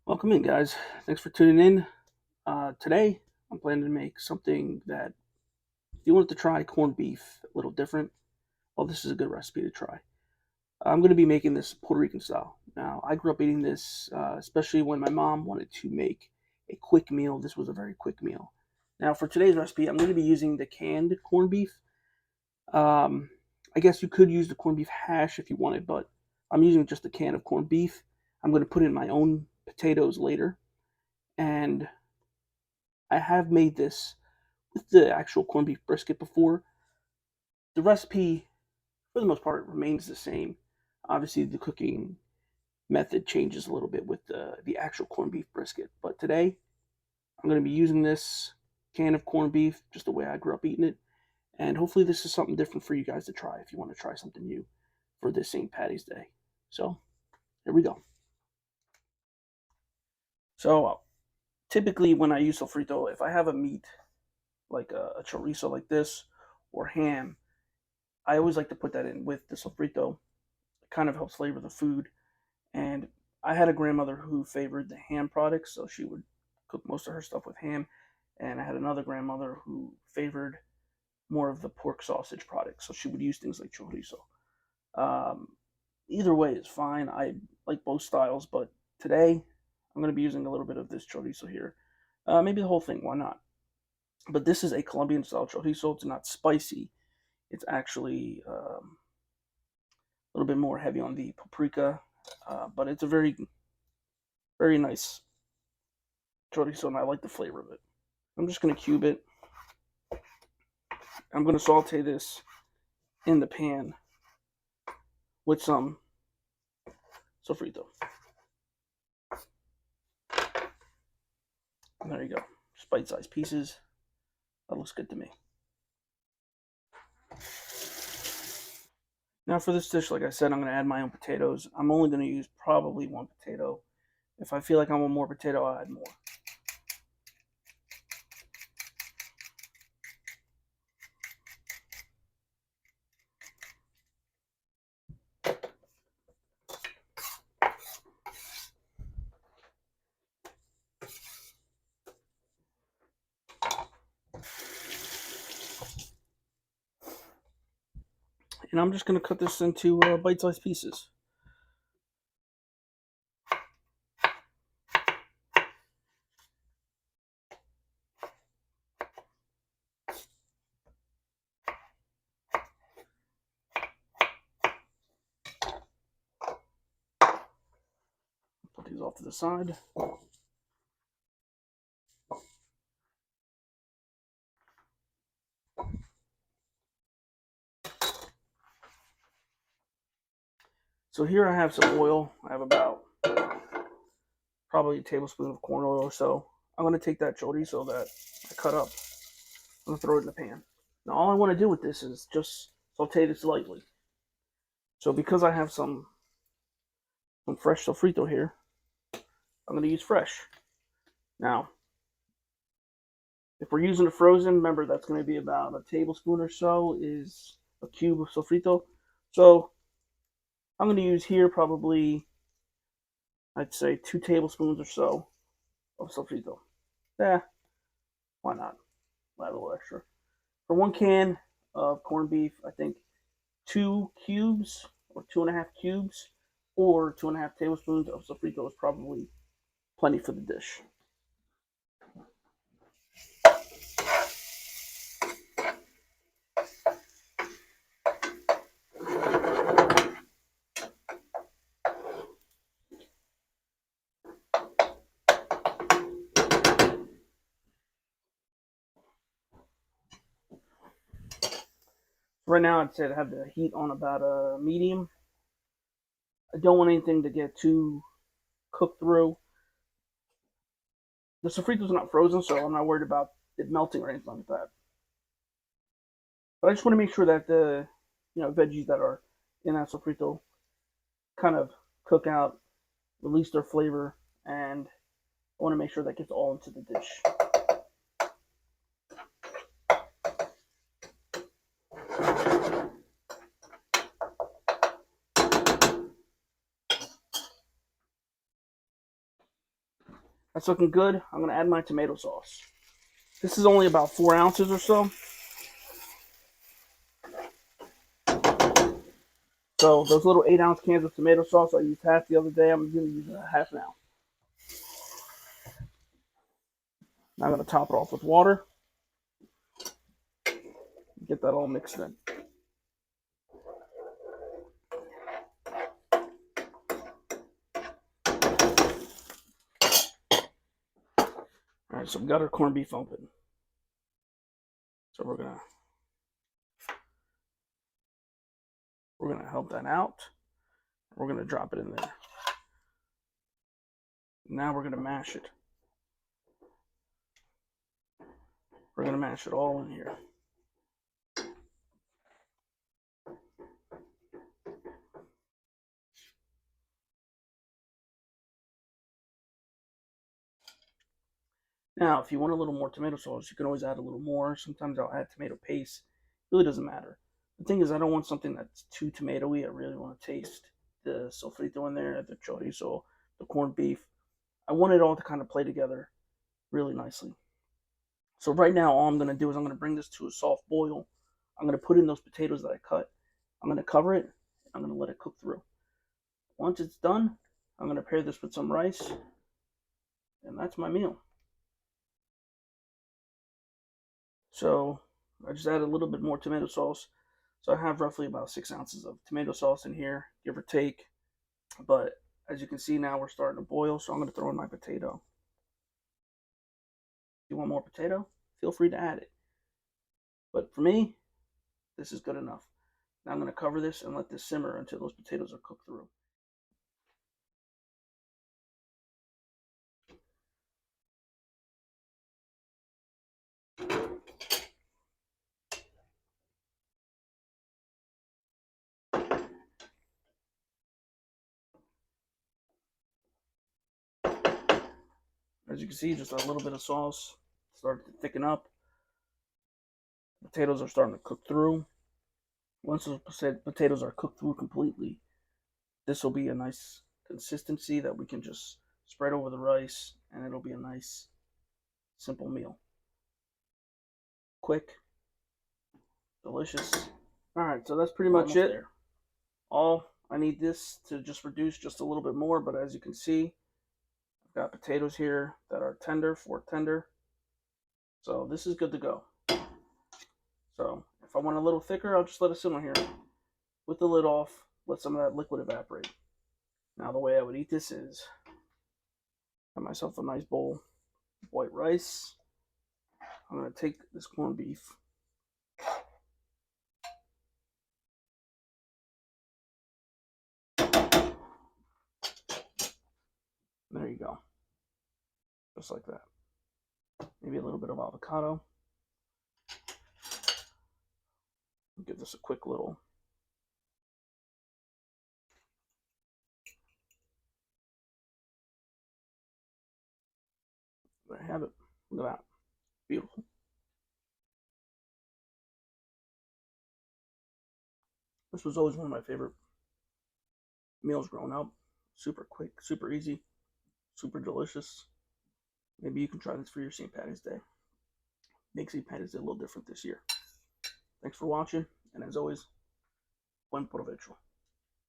Welcome in, guys. Thanks for tuning in. Today, I'm planning to make something that, if you wanted to try corned beef a little different, well, this is a good recipe to try. I'm going to be making this Puerto Rican style. Now, I grew up eating this, especially when my mom wanted to make a quick meal. This was a very quick meal. Now, for today's recipe, I'm going to be using the canned corned beef. Um, I guess you could use the corned beef hash if you wanted, but I'm using just a can of corned beef. I'm going to put in my own potatoes later, and I have made this with the actual corned beef brisket before. The recipe, for the most part, remains the same. Obviously, the cooking method changes a little bit with the actual corned beef brisket. But today, I'm going to be using this can of corned beef just the way I grew up eating it. And hopefully, this is something different for you guys to try if you want to try something new for this St. Patty's Day. So, here we go. So, typically, when I use sofrito, if I have a meat like a chorizo like this or ham, I always like to put that in with the sofrito. It kind of helps flavor the food. And I had a grandmother who favored the ham products, so she would cook most of her stuff with ham. And I had another grandmother who favored more of the pork sausage products, so she would use things like chorizo. Um, Either way is fine. I like both styles, but today I'm going to be using a little bit of this chorizo here. Maybe the whole thing, why not? But this is a Colombian style chorizo. It's not spicy. It's actually a little bit more heavy on the paprika, but it's a very, very nice chorizo, and I like the flavor of it. I'm just going to cube it. I'm going to saute this in the pan with some sofrito. And there you go. Just bite-sized pieces. That looks good to me. Now for this dish, like I said, I'm going to add my own potatoes. I'm only going to use probably one potato. If I feel like I want more potato, I'll add more. And I'm just going to cut this into bite-sized pieces. Put these off to the side. So here I have some oil. I have about probably a tablespoon of corn oil or so. I'm going to take that chorizo that I cut up. I'm going to throw it in the pan. Now all I want to do with this is just saute this lightly. So because I have some fresh sofrito here, I'm going to use fresh. Now, if we're using a frozen, remember that's going to be about a tablespoon or so is a cube of sofrito. So I'm going to use here probably, I'd say 2 tablespoons or so of sofrito. Yeah, why not? Add a little extra. For 1 can of corned beef, I think 2 cubes or 2.5 cubes or 2.5 tablespoons of sofrito is probably plenty for the dish. Right now, I'd say to have the heat on about a medium. I don't want anything to get too cooked through. The sofrito's not frozen, so I'm not worried about it melting or anything like that. But I just want to make sure that the veggies that are in that sofrito kind of cook out, release their flavor, and I want to make sure that gets all into the dish. That's looking good. I'm going to add my tomato sauce. This is only about 4 ounces or so. So those little 8-ounce cans of tomato sauce I used half the other day, I'm going to use half now. Now I'm going to top it off with water. Get that all mixed in. All right, so we got our corned beef open. So we're gonna help that out. We're gonna drop it in there. Now we're gonna mash it. We're gonna mash it all in here. Now, if you want a little more tomato sauce, you can always add a little more. Sometimes I'll add tomato paste. It really doesn't matter. The thing is, I don't want something that's too tomatoey. I really want to taste the sofrito in there, the chorizo, the corned beef. I want it all to kind of play together really nicely. So right now, all I'm going to do is I'm going to bring this to a soft boil. I'm going to put in those potatoes that I cut. I'm going to cover it. I'm going to let it cook through. Once it's done, I'm going to pair this with some rice. And that's my meal. So I just added a little bit more tomato sauce. So I have roughly about 6 ounces of tomato sauce in here, give or take. But as you can see now, we're starting to boil. So I'm going to throw in my potato. If you want more potato, feel free to add it. But for me, this is good enough. Now I'm going to cover this and let this simmer until those potatoes are cooked through. As you can see, just a little bit of sauce started to thicken up. Potatoes are starting to cook through. Once those potatoes are cooked through completely, this will be a nice consistency that we can just spread over the rice, and it'll be a nice, simple meal. Quick, delicious. All right, so that's pretty much it. There. All I need this to just reduce just a little bit more, but as you can see, I've got potatoes here that are tender, fork tender. So this is good to go. So if I want a little thicker, I'll just let it simmer here with the lid off, let some of that liquid evaporate. Now the way I would eat this is have myself a nice bowl of white rice. I'm going to take this corned beef. There you go. Just like that. Maybe a little bit of avocado. Give this a quick little. There I have it. Look at that. Beautiful. This was always one of my favorite meals growing up. Super quick, super easy, super delicious. Maybe you can try this for your St. Patty's Day. Make St. Patty's Day a little different this year. Thanks for watching, and as always, buen provecho.